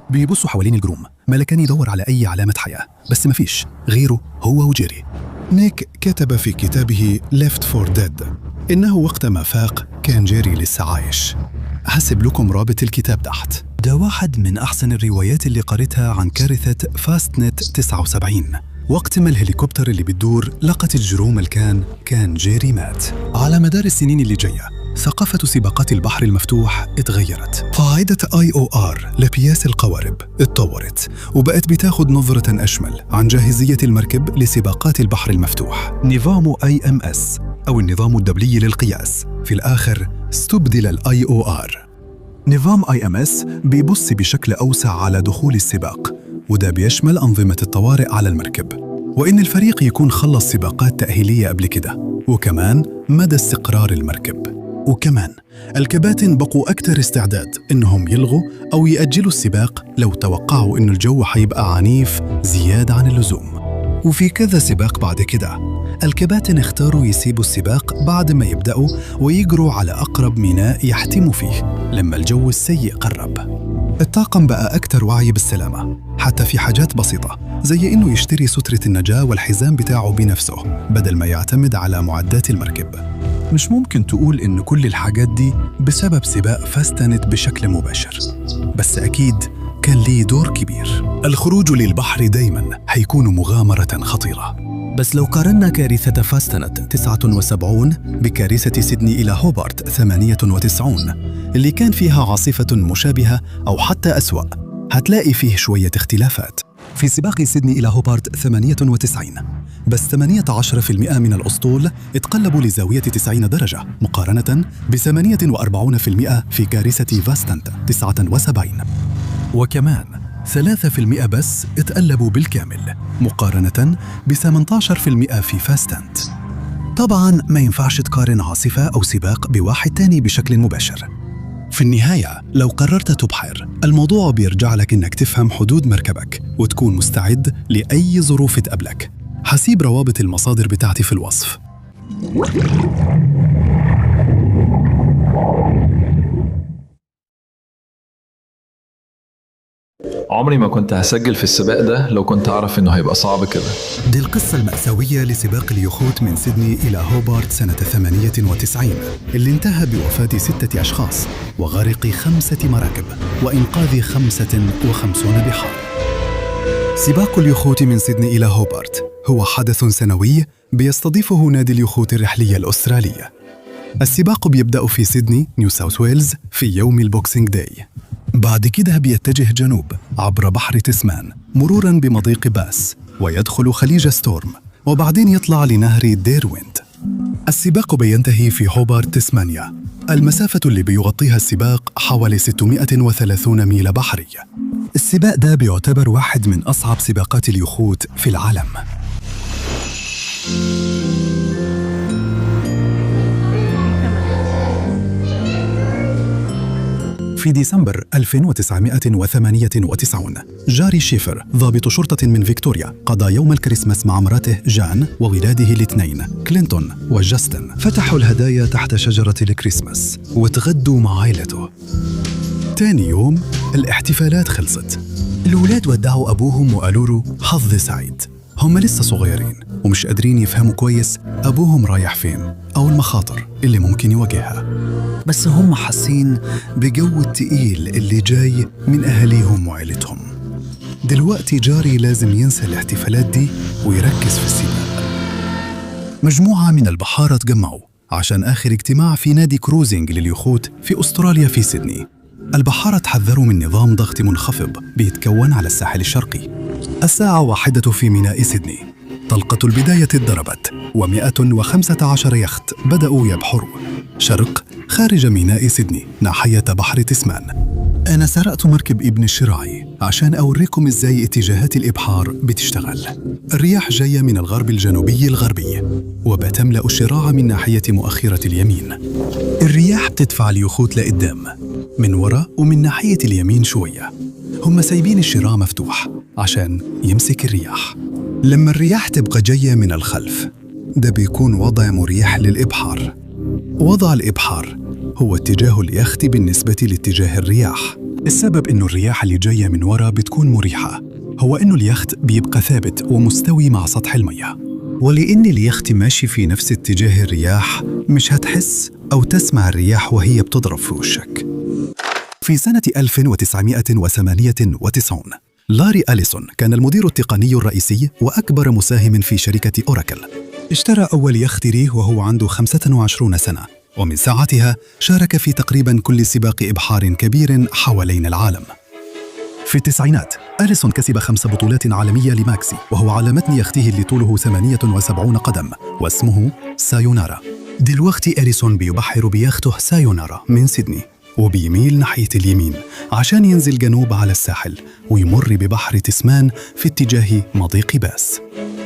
بيبصوا حوالين الجروم، ملكان يدور على أي علامة حياة، بس مفيش غيره هو وجيري. نيك كتب في كتابه Left for Dead إنه وقت ما فاق كان جيري لسه عايش. هسيب لكم رابط الكتاب تحت. ده واحد من أحسن الروايات اللي قريتها عن كارثة فاستنت 79. وقت ما الهليكوبتر اللي بتدور لقت الجروم كان جيري مات. على مدار السنين اللي جاية ثقافة سباقات البحر المفتوح اتغيرت. قاعدة IOR لقياس القوارب اتطورت وبقت بتاخد نظرة أشمل عن جاهزية المركب لسباقات البحر المفتوح. نظام IMS أو النظام الدولي للقياس في الآخر استبدل ال IOR. نظام IMS بيبص بشكل أوسع على دخول السباق، وده بيشمل أنظمة الطوارئ على المركب، وإن الفريق يكون خلص سباقات تأهيلية قبل كده، وكمان مدى استقرار المركب. وكمان الكباتن بقوا أكثر استعداد إنهم يلغوا أو يأجلوا السباق لو توقعوا إنه الجو حيبقى عنيف زيادة عن اللزوم. وفي كذا سباق بعد كده الكباتن اختاروا يسيبوا السباق بعد ما يبدأوا ويجروا على أقرب ميناء يحتموا فيه لما الجو السيء قرب. الطاقم بقى أكثر وعي بالسلامة، حتى في حاجات بسيطة زي إنه يشتري سترة النجاة والحزام بتاعه بنفسه بدل ما يعتمد على معدات المركب. مش ممكن تقول إن كل الحاجات دي بسبب سباق فاستنت بشكل مباشر، بس أكيد كان ليه دور كبير. الخروج للبحر دايماً هيكون مغامرة خطيرة. بس لو قارنا كارثة فاستنت 79 بكارثة سيدني إلى هوبارت 98 اللي كان فيها عاصفة مشابهة أو حتى أسوأ، هتلاقي فيه شوية اختلافات. في سباق سيدني إلى هوبارت 98 بس 18% من الأسطول اتقلبوا لزاوية 90 درجة مقارنة ب 48% في كارثة فاستنت 79، وكمان 3% بس اتقلبوا بالكامل مقارنة ب 18% في فاستنت. طبعاً ما ينفعش تقارن عاصفة أو سباق بواحد تاني بشكل مباشر. في النهاية لو قررت تبحر، الموضوع بيرجع لك إنك تفهم حدود مركبك وتكون مستعد لأي ظروف تقابلك. هسيب روابط المصادر بتاعتي في الوصف. عمري ما كنت هسجل في السباق ده لو كنت أعرف إنه هيبقى صعب كده. دي القصة المأساوية لسباق اليخوت من سيدني إلى هوبارت سنة 98 اللي انتهى بوفاة 6 أشخاص وغرق 5 مراكب وإنقاذ 55 بحار. سباق اليخوت من سيدني إلى هوبارت هو حدث سنوي بيستضيفه نادي اليخوت الرحلية الأسترالية. السباق بيبدأ في سيدني نيو ساوث ويلز في يوم البوكسينج داي. بعد كده بيتجه جنوب عبر بحر تسمان مروراً بمضيق باس ويدخل خليج ستورم، وبعدين يطلع لنهر ديرويند. السباق بينتهي في هوبارت تسمانيا المسافة اللي بيغطيها السباق حوالي 630 ميل بحرية. السباق ده بيعتبر واحد من أصعب سباقات اليخوت في العالم. في ديسمبر 1998 جاري شيفر ضابط شرطة من فيكتوريا قضى يوم الكريسماس مع امراته جان وولاده الاثنين كلينتون وجاستن. فتحوا الهدايا تحت شجرة الكريسماس وتغدوا مع عائلته. تاني يوم الاحتفالات خلصت. الولاد ودعوا أبوهم وقالوا له حظ سعيد. هم لسه صغيرين ومش قادرين يفهموا كويس أبوهم رايح فين أو المخاطر اللي ممكن يواجهها، بس هم حاسين بجو التقيل اللي جاي من أهاليهم وعيلتهم. دلوقتي جاري لازم ينسى الاحتفالات دي ويركز في السباق. مجموعة من البحارة تجمعوا عشان آخر اجتماع في نادي كروزينج لليخوت في أستراليا في سيدني. البحارة تحذروا من نظام ضغط منخفض بيتكون على الساحل الشرقي. الساعة 1 في ميناء سيدني. طلقة البداية اتضربت و115 يخت بدأوا يبحروا شرق خارج ميناء سيدني ناحية بحر تسمان. أنا سرقت مركب ابن الشراعي عشان أوريكم إزاي اتجاهات الإبحار بتشتغل. الرياح جاية من الغرب الجنوبي الغربي وبتملأ الشراع من ناحية مؤخرة اليمين. الرياح بتدفع اليخوت لقدام من وراء ومن ناحية اليمين شوية. هم سايبين الشراع مفتوح عشان يمسك الرياح. لما الرياح تبقى جاية من الخلف ده بيكون وضع مريح للإبحار. وضع الإبحار هو اتجاه اليخت بالنسبة لاتجاه الرياح. السبب إنه الرياح اللي جاية من وراء بتكون مريحة هو إنه اليخت بيبقى ثابت ومستوي مع سطح المياه، ولأن اليخت ماشي في نفس اتجاه الرياح مش هتحس أو تسمع الرياح وهي بتضرب في وشك. في سنة 1998 لاري أليسون كان المدير التقني الرئيسي وأكبر مساهم في شركة أوراكل. اشترى أول يخت ليه وهو عنده 25 سنة، ومن ساعتها شارك في تقريباً كل سباق إبحار كبير حوالين العالم. في التسعينات أليسون كسب 5 بطولات عالمية لماكسي وهو على متن يخته اللي طوله 78 قدم واسمه سايونارا. دلوقتي أليسون بيبحر بيخته سايونارا من سيدني وبيميل ناحية اليمين عشان ينزل جنوب على الساحل ويمر ببحر تسمان في اتجاه مضيق باس.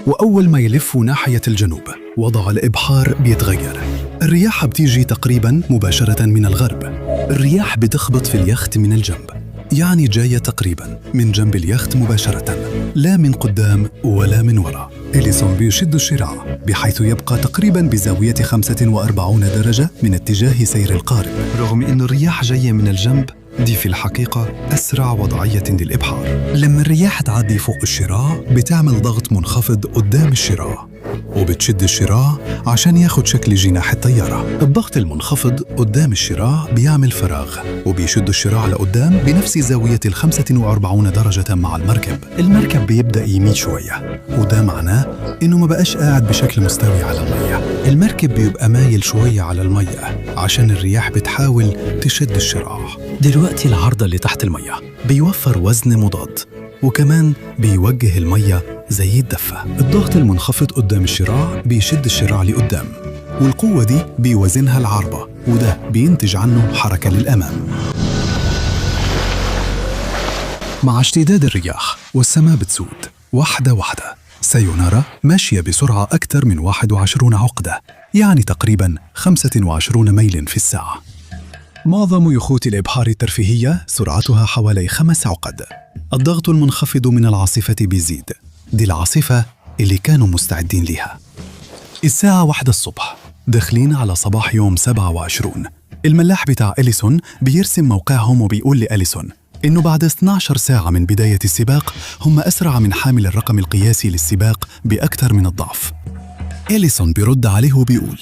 وأول ما يلف ناحية الجنوب وضع الإبحار بيتغير. الرياح بتيجي تقريباً مباشرة من الغرب. الرياح بتخبط في اليخت من الجنب، يعني جاية تقريباً من جنب اليخت مباشرة، لا من قدام ولا من وراء. أليسون بيشد الشراع بحيث يبقى تقريباً بزاوية 45 درجة من اتجاه سير القارب. رغم أن الرياح جاية من الجنب، دي في الحقيقة أسرع وضعية للإبحار. لما الرياح تعدي فوق الشراع بتعمل ضغط منخفض قدام الشراع وبتشد الشراع عشان ياخد شكل جناح الطيارة. الضغط المنخفض قدام الشراع بيعمل فراغ وبيشد الشراع لقدام بنفس زاوية 45 درجة مع المركب. المركب بيبدأ يميل شوية وده معناه إنه ما بقاش قاعد بشكل مستوي على المية. المركب بيبقى مايل شوية على المية عشان الرياح بتحاول تشد الشراع. دلوقتي العرض اللي تحت المية بيوفر وزن مضاد وكمان بيوجه المية زي الدفة. الضغط المنخفض قدام الشراع بيشد الشراع لقدام والقوة دي بيوزنها العربة وده بينتج عنه حركة للأمام. مع اشتداد الرياح والسماء بتسود واحدة واحدة، سايونارا ماشية بسرعة أكثر من 21 عقدة، يعني تقريباً 25 ميل في الساعة. معظم يخوت الإبحار الترفيهية سرعتها حوالي 5 عقد. الضغط المنخفض من العاصفة بيزيد، دي العاصفة اللي كانوا مستعدين لها. الساعة 1 الصبح داخلين على صباح يوم 27. الملاح بتاع أليسون بيرسم موقعهم وبيقول لأليسون إنه بعد 12 ساعة من بداية السباق هم أسرع من حامل الرقم القياسي للسباق بأكثر من الضعف. أليسون بيرد عليه وبيقول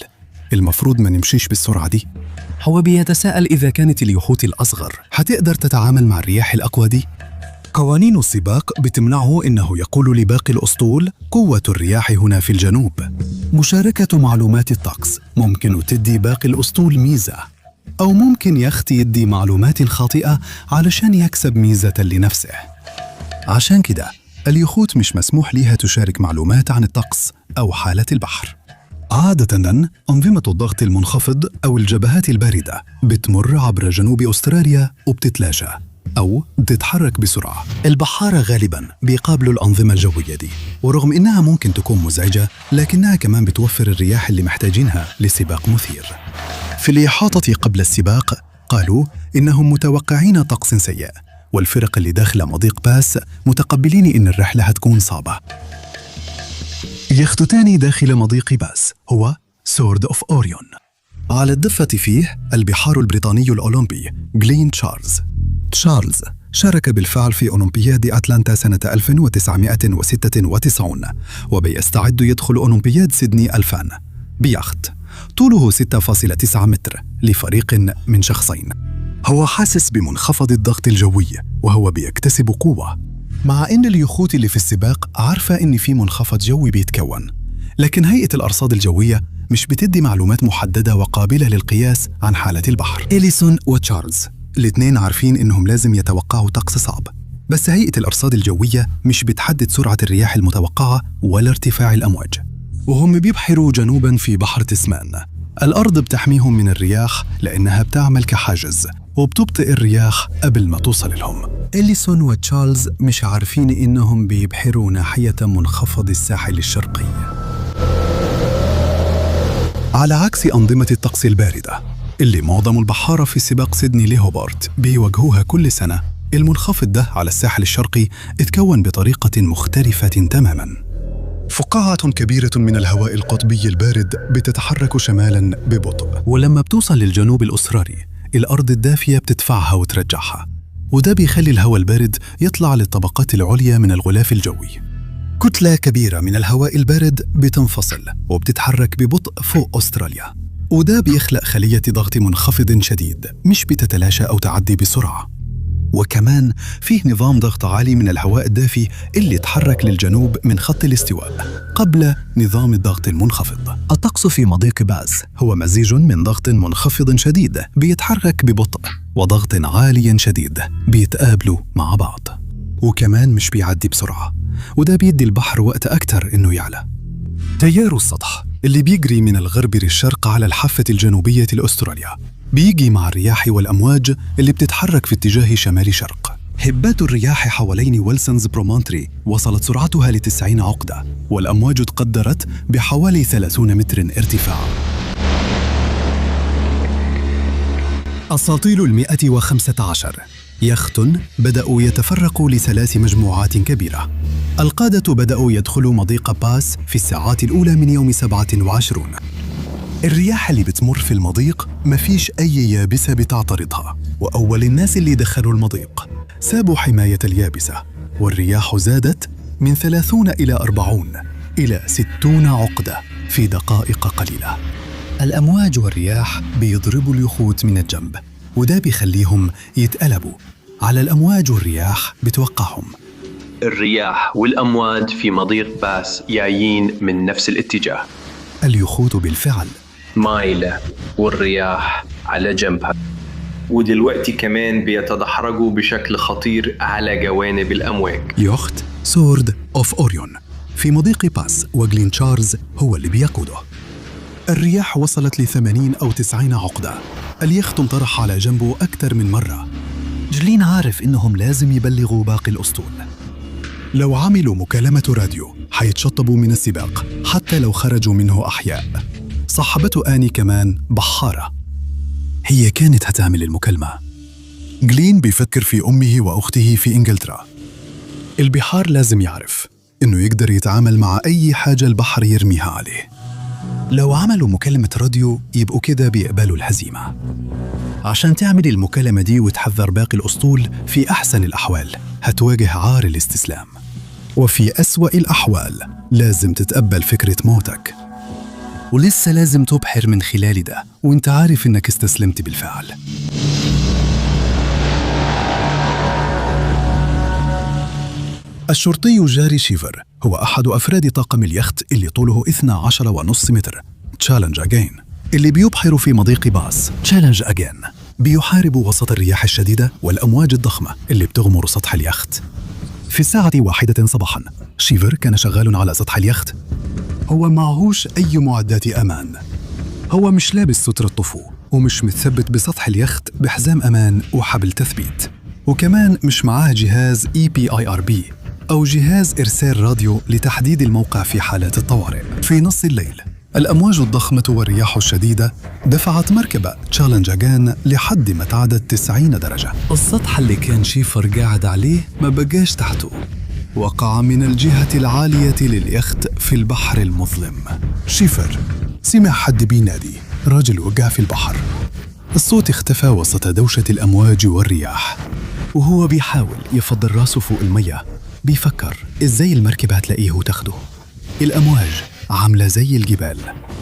المفروض ما نمشيش بالسرعة دي. هو بيتساءل إذا كانت اليخوت الأصغر هتقدر تتعامل مع الرياح الأقوى دي؟ قوانين السباق بتمنعه إنه يقول لباقي الأسطول قوة الرياح هنا في الجنوب. مشاركة معلومات الطقس ممكن تدي باقي الأسطول ميزة، أو ممكن يختي يدي معلومات خاطئة علشان يكسب ميزة لنفسه. عشان كده اليخوت مش مسموح لها تشارك معلومات عن الطقس أو حالة البحر. عادة أنظمة الضغط المنخفض أو الجبهات الباردة بتمر عبر جنوب أستراليا وبتتلاشى أو بتتحرك بسرعة. البحارة غالباً بيقابلوا الأنظمة الجوية دي، ورغم إنها ممكن تكون مزعجة لكنها كمان بتوفر الرياح اللي محتاجينها لسباق مثير. في الإحاطة قبل السباق قالوا إنهم متوقعين طقس سيء، والفرق اللي داخل مضيق باس متقبلين إن الرحلة هتكون صعبة. يخت تاني داخل مضيق باس هو سورد أوف أوريون. على الضفة فيه البحار البريطاني الأولمبي جلين تشارلز. تشارلز شارك بالفعل في أولمبياد أتلانتا سنة 1996 وبيستعد يدخل أولمبياد سيدني 2000 بيخت طوله 6.9 متر لفريق من شخصين. هو حاسس بمنخفض الضغط الجوي وهو بيكتسب قوة، مع إن اليخوت اللي في السباق عارفة إن في منخفض جوي بيتكون، لكن هيئة الأرصاد الجوية مش بتدي معلومات محددة وقابلة للقياس عن حالة البحر. إليسون وتشارلز الاثنين عارفين إنهم لازم يتوقعوا طقس صعب، بس هيئة الأرصاد الجوية مش بتحدد سرعة الرياح المتوقعة ولا ارتفاع الأمواج. وهم بيبحروا جنوباً في بحر تسمان، الأرض بتحميهم من الرياح لأنها بتعمل كحاجز وبتبطئ الرياح قبل ما توصل لهم. إليسون وتشارلز مش عارفين إنهم بيبحروا ناحية منخفض الساحل الشرقي. على عكس أنظمة الطقس الباردة اللي معظم البحارة في سباق سيدني لهوبارت بيواجهوها كل سنة، المنخفض ده على الساحل الشرقي اتكون بطريقة مختلفة تماماً. فقاعة كبيرة من الهواء القطبي البارد بتتحرك شمالاً ببطء، ولما بتوصل للجنوب الأسترالي الأرض الدافية بتدفعها وترجعها، وده بيخلي الهواء البارد يطلع للطبقات العليا من الغلاف الجوي. كتلة كبيرة من الهواء البارد بتنفصل وبتتحرك ببطء فوق أستراليا، وده بيخلق خلية ضغط منخفض شديد مش بتتلاشى أو تعدي بسرعة. وكمان فيه نظام ضغط عالي من الهواء الدافي اللي تحرك للجنوب من خط الاستواء قبل نظام الضغط المنخفض. الطقس في مضيق باس هو مزيج من ضغط منخفض شديد بيتحرك ببطء وضغط عالي شديد بيتقابلوا مع بعض، وكمان مش بيعدي بسرعة، وده بيدي البحر وقت أكتر إنه يعلى. تيار السطح اللي بيجري من الغرب للشرق على الحافة الجنوبية لأستراليا بيجي مع الرياح والأمواج اللي بتتحرك في اتجاه شمال شرق. هبات الرياح حوالين ويلسونز برومونتري وصلت سرعتها ل90 عقدة، والأمواج تقدرت بحوالي 30 متر ارتفاع. أساطيل 115 يخت بدأوا يتفرقوا ل3 مجموعات كبيرة. القادة بدأوا يدخلوا مضيق باس في الساعات الأولى من يوم 27. الرياح اللي بتمر في المضيق مفيش أي يابسة بتعترضها، وأول الناس اللي دخلوا المضيق سابوا حماية اليابسة، والرياح زادت من 30 إلى 40 إلى 60 عقدة في دقائق قليلة. الأمواج والرياح بيضربوا اليخوت من الجنب، وده بيخليهم يتقلبوا على الأمواج والرياح بتوقعهم. الرياح والأمواج في مضيق باس جايين من نفس الاتجاه. اليخوت بالفعل مايلة والرياح على جنبها، ودلوقتي كمان بيتدحرجوا بشكل خطير على جوانب الأمواج. يخت سورد أوف أوريون في مضيق باس وجلين تشارلز هو اللي بيقوده. الرياح وصلت ل80 أو 90 عقدة. اليخت انطرح على جنبه أكثر من مرة. جلين عارف إنهم لازم يبلغوا باقي الأسطول. لو عملوا مكالمة راديو حيتشطبوا من السباق حتى لو خرجوا منه أحياء. صاحبته آني كمان بحارة، هي كانت هتعمل المكالمة. جلين بيفكر في أمه وأخته في إنجلترا. البحار لازم يعرف إنه يقدر يتعامل مع أي حاجة البحر يرميها عليه. لو عملوا مكالمة راديو يبقوا كده بيقبلوا الهزيمة. عشان تعمل المكالمة دي وتحذر باقي الأسطول، في أحسن الأحوال هتواجه عار الاستسلام، وفي أسوأ الأحوال لازم تتقبل فكرة موتك، ولسه لازم تبحر من خلال ده وانت عارف إنك استسلمت بالفعل. الشرطي جاري شيفر هو أحد أفراد طاقم اليخت اللي طوله 12.5 متر تشالنج أجين اللي بيبحر في مضيق باس. تشالنج أجين بيحارب وسط الرياح الشديدة والأمواج الضخمة اللي بتغمر سطح اليخت. في الساعة 1 صباحاً شيفر كان شغال على سطح اليخت. هو معهوش أي معدات أمان. هو مش لابس ستر الطفو ومش متثبت بسطح اليخت بحزام أمان وحبل تثبيت، وكمان مش معاه جهاز EPIRB أو جهاز إرسال راديو لتحديد الموقع في حالات الطوارئ. في نص الليل الأمواج الضخمة والرياح الشديدة دفعت مركبة تشالنج أجان لحد ما تعدت 90 درجة. السطح اللي كان شيفر قاعد عليه ما بقاش تحته، وقع من الجهة العالية لليخت في البحر المظلم. شيفر سمع حد بينادي، راجل وقع في البحر. الصوت اختفى وسط دوشة الأمواج والرياح، وهو بيحاول يفضل راسه فوق المية بيفكر إزاي المركبة هتلاقيه وتاخده. الأمواج عاملة زي الجبال،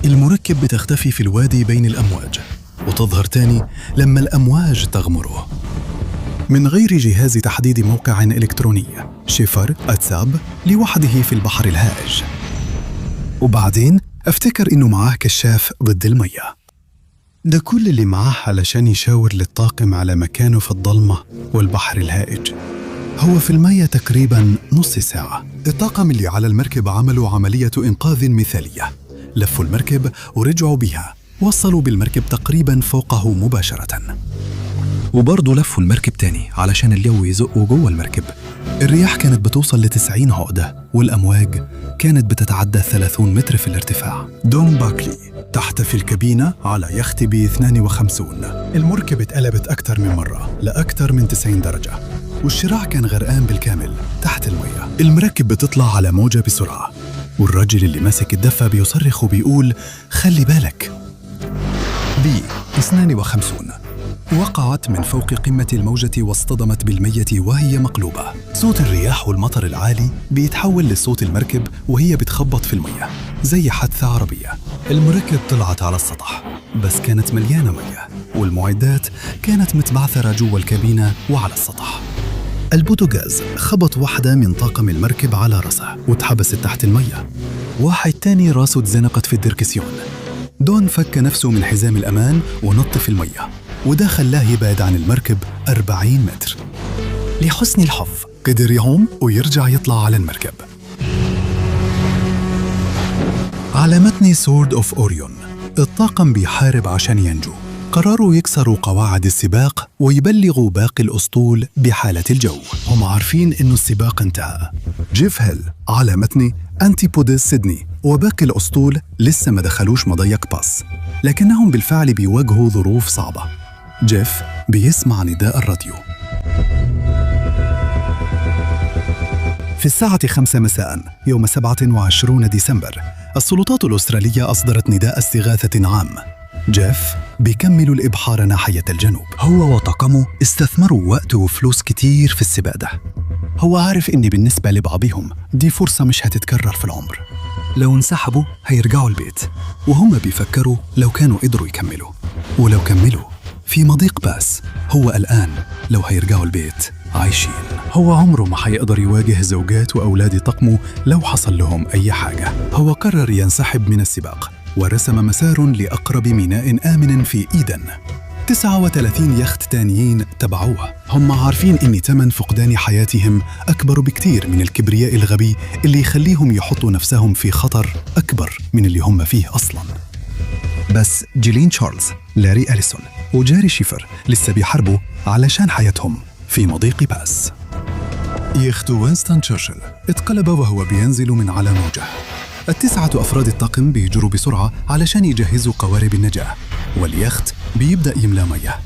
المركب بتختفي في الوادي بين الأمواج وتظهر تاني لما الأمواج تغمره. من غير جهاز تحديد موقع إلكتروني، شيفر أتساب لوحده في البحر الهائج. وبعدين افتكر إنه معاه كشاف ضد المية. ده كل اللي معاه علشان يشاور للطاقم على مكانه في الضلمة والبحر الهائج. هو في المية تقريباً نص ساعة. الطاقم اللي على المركب عملوا عملية إنقاذ مثالية، لفوا المركب ورجعوا بها، وصلوا بالمركب تقريباً فوقه مباشرة، وبرضه لفوا المركب تاني علشان الجو يزقوا جوه المركب. الرياح كانت بتوصل ل90 عقدة والأمواج كانت بتتعدى 30 متر في الارتفاع. دوم باكلي تحت في الكابينة على يخت B52. المركب اتقلبت أكتر من مرة لأكتر من 90 درجة، والشراع كان غرقان بالكامل تحت المية. المركب بتطلع على موجة بسرعة، والراجل اللي ماسك الدفة بيصرخ وبيقول خلي بالك. B52 وقعت من فوق قمة الموجة واصطدمت بالمية وهي مقلوبة. صوت الرياح والمطر العالي بيتحول لصوت المركب وهي بتخبط في المية زي حادثة عربية. المركب طلعت على السطح بس كانت مليانة مية، والمعدات كانت متبعثرة جوا الكابينة وعلى السطح. البوتاجاز خبط واحدة من طاقم المركب على رأسه واتحبست تحت المية. واحد تاني راسه اتزنقت في الدركسيون. دون فك نفسه من حزام الأمان ونط في المية، وده خلاه يبعد عن المركب 40 متر. لحسن الحظ قدر يعوم ويرجع يطلع على المركب. على متن سورد أوف أوريون الطاقم بيحارب عشان ينجو. قرروا يكسروا قواعد السباق ويبلغوا باقي الأسطول بحالة الجو. هم عارفين إنه السباق انتهى. جيف هيل على متن أنتيبوديس سيدني وباقي الأسطول لسه ما دخلوش مضيق باس، لكنهم بالفعل بيواجهوا ظروف صعبة. جيف بيسمع نداء الراديو. في الساعة 5 مساء يوم 27 ديسمبر السلطات الأسترالية أصدرت نداء استغاثة عام. جيف بيكمل الإبحار ناحية الجنوب. هو وطاقمه استثمروا وقت وفلوس كتير في السباق ده. هو عارف إن بالنسبة لبعضهم دي فرصة مش هتتكرر في العمر. لو انسحبوا هيرجعوا البيت، وهم بيفكروا لو كانوا قدروا يكملوا، ولو كملوا في مضيق باس هو قلقان لو هيرجعوا البيت عايشين. هو عمره ما هيقدر يواجه زوجات وأولاد طقمه لو حصل لهم أي حاجة. هو قرر ينسحب من السباق ورسم مسار لأقرب ميناء آمن في إيدن. 39 يخت تانيين تبعوه. هم عارفين إن ثمن فقدان حياتهم أكبر بكتير من الكبرياء الغبي اللي يخليهم يحطوا نفسهم في خطر أكبر من اللي هم فيه أصلاً. بس جيلين تشارلز، لاري أليسون وجاري شيفر لسه بيحاربوا علشان حياتهم في مضيق باس. يخت وينستون تشرشل اتقلب وهو بينزل من على موجة. 9 أفراد الطاقم بيجروا بسرعة علشان يجهزوا قوارب النجاة، واليخت بيبدأ يملى مياه.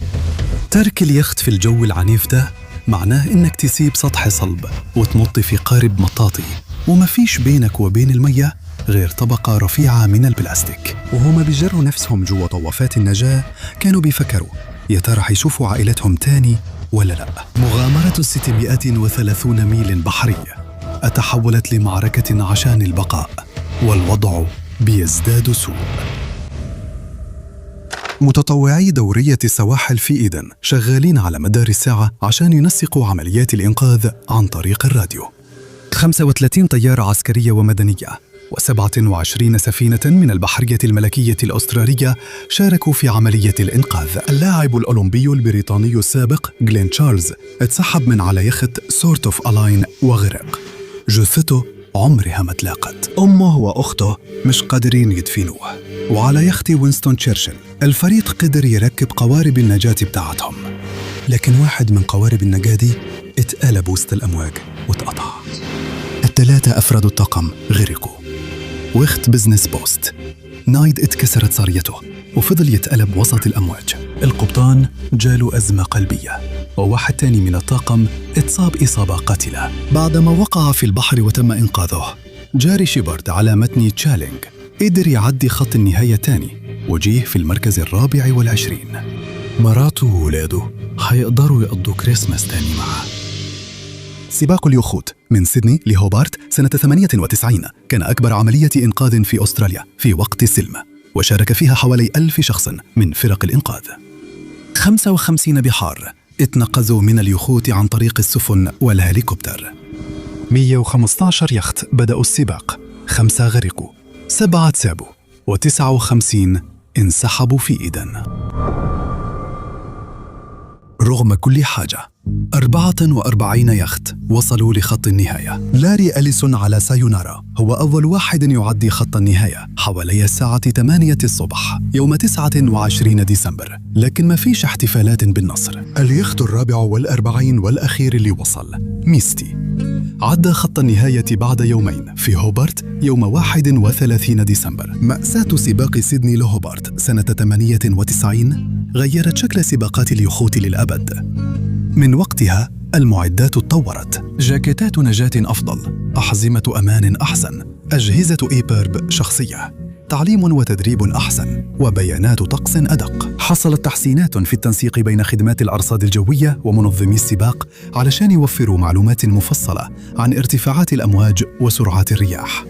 ترك اليخت في الجو العنيف ده معناه إنك تسيب سطح صلب وتنط في قارب مطاطي، ومفيش بينك وبين المياه غير طبقة رفيعة من البلاستيك. وهما بيجروا نفسهم جوا طوافات النجاة كانوا بيفكروا يا ترى هيشوفوا عائلتهم تاني ولا لا. مغامرة 630 ميل بحرية أتحولت لمعركة عشان البقاء، والوضع بيزداد سوء. متطوعي دورية السواحل في إيدن شغالين على مدار الساعة عشان ينسقوا عمليات الإنقاذ عن طريق الراديو. 35 طيارة عسكرية ومدنية و27 سفينة من البحرية الملكية الأسترالية شاركوا في عملية الإنقاذ. اللاعب الأولمبي البريطاني السابق غلين تشارلز اتسحب من على يخت سورت أوف ألاين وغرق. جثته عمرها ما تلاقت. أمه وأخته مش قادرين يدفنوه، وعلى يخت وينستون تشرشل الفريق قدر يركب قوارب النجاة بتاعتهم، لكن واحد من قوارب النجاة دي اتقلب وسط الأمواج واتقطع. الثلاثة أفراد الطاقم غرقوا. ويخت بزنس بوست نايد اتكسرت صاريته وفضل يتقلب وسط الأمواج. القبطان جاله أزمة قلبية، وواحد تاني من الطاقم اتصاب إصابة قاتلة. بعدما وقع في البحر وتم إنقاذه، جاري شيبارد على متن تشالينج قدر يعدي خط النهاية تاني وجيه في المركز 24. مراته وولاده هيقدروا يقضوا كريسماس تاني معه. سباق اليخوت من سيدني لهوبارت سنة 98 كان أكبر عملية إنقاذ في أستراليا في وقت السلم، وشارك فيها حوالي 1000 شخص من فرق الإنقاذ. 55 بحار اتنقذوا من اليخوت عن طريق السفن والهليكوبتر. 115 يخت بدأوا السباق، 5 غرقوا، 7 تسابوا، و59 انسحبوا في إيدن. رغم كل حاجة 44 يخت وصلوا لخط النهاية. لاري أليسون على سايونارا هو أول واحد يعدي خط النهاية حوالي الساعة 8 الصبح يوم 29 ديسمبر، لكن ما فيش احتفالات بالنصر. اليخت 44 والأخير اللي وصل ميستي عدى خط النهاية بعد يومين في هوبارت يوم 31 ديسمبر. مأساة سباق سيدني لهوبارت سنة 98 غيرت شكل سباقات اليخوت للأبد. من وقتها المعدات اتطورت، جاكيتات نجاة أفضل، أحزمة أمان أحسن، أجهزة إيبرب شخصية، تعليم وتدريب أحسن، وبيانات طقس أدق. حصلت تحسينات في التنسيق بين خدمات الأرصاد الجوية ومنظمي السباق علشان يوفروا معلومات مفصلة عن ارتفاعات الأمواج وسرعات الرياح.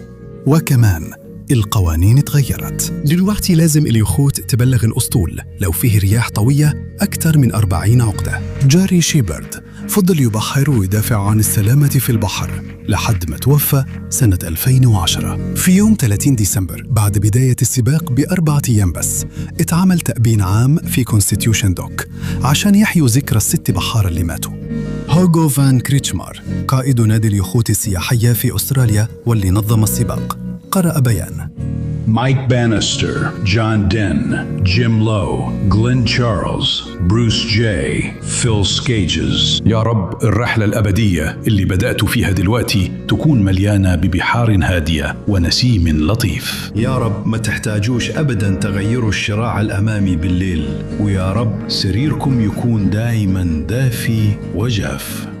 وكمان القوانين اتغيرت، دلوقتي لازم اليخوت تبلغ الأسطول لو فيه رياح طوية أكثر من 40 عقدة. جاري شيبارد فضل يبحر ويدافع عن السلامة في البحر لحد ما توفى سنة 2010. في يوم 30 ديسمبر بعد بداية السباق ب4 أيام بس اتعمل تأبين عام في كونستيتيوشن دوك عشان يحيوا ذكرى ال6 بحارة اللي ماتوا. هوغو فان كريتشمار قائد نادي اليخوت السياحية في أستراليا واللي نظم السباق قرأ بيان: Mike Bannister, John Den, Jim Lowe, Glenn Charles, Bruce J, Phil Skages. يا رب الرحلة الأبدية اللي بدأت فيها دلوقتي تكون مليانة ببحار هادية ونسيم لطيف. يا رب ما تحتاجوش أبداً تغيروا الشراع الأمامي بالليل، ويا رب سريركم يكون دائماً دافي وجاف.